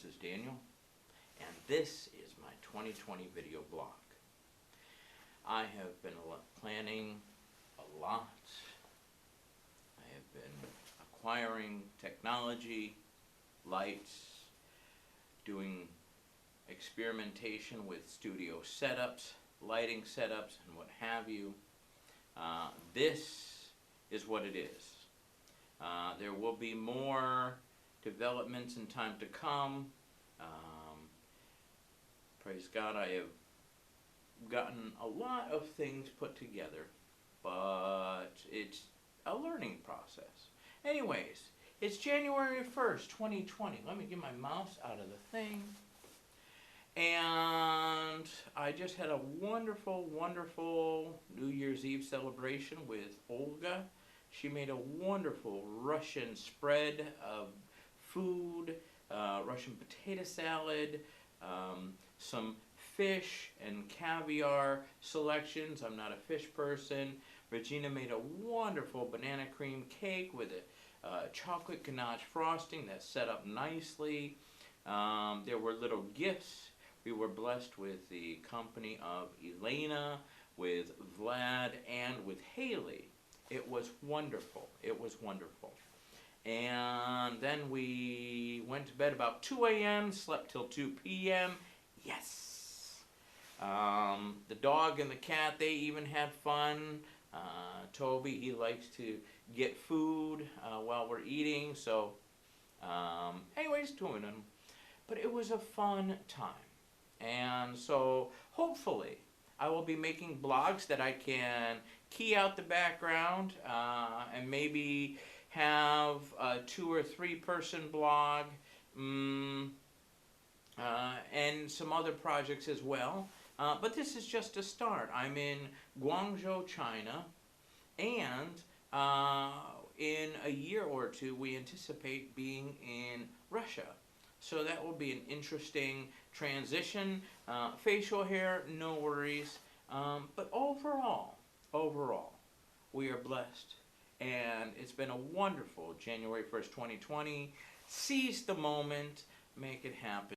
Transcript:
this is Daniel, and this is my 2020 video blog. I have been planning a lot. I have been acquiring technology, lights, doing experimentation with studio setups, lighting setups, and what have you. This is what it is. There will be more developments in time to come. Praise God, I have gotten a lot of things put together, but it's a learning process. Anyways, it's January 1st, 2020. Let me get my mouse out of the thing. And I just had a wonderful, wonderful New Year's Eve celebration with Olga. She made a wonderful Russian spread of food, Russian potato salad, some fish and caviar selections. I'm not a fish person. Regina made a wonderful banana cream cake with a chocolate ganache frosting that's set up nicely. There were little gifts. We were blessed with the company of Elena, with Vlad, and with Haley. It was wonderful. It was wonderful. And then we went to bed about 2 a.m., slept till 2 p.m. Yes! The dog and the cat, they even had fun. Toby, he likes to get food while we're eating. So, anyways, doing them. But it was a fun time. And so, hopefully, I will be making blogs that I can key out the background and maybe have a 2 or 3 person blog and some other projects as well. But this is just a start. I'm in Guangzhou, China, and in a year or two we anticipate being in Russia. So that will be an interesting transition. Facial hair, no worries. But overall, we are blessed. And it's been a wonderful January 1st, 2020. Seize the moment, make it happen.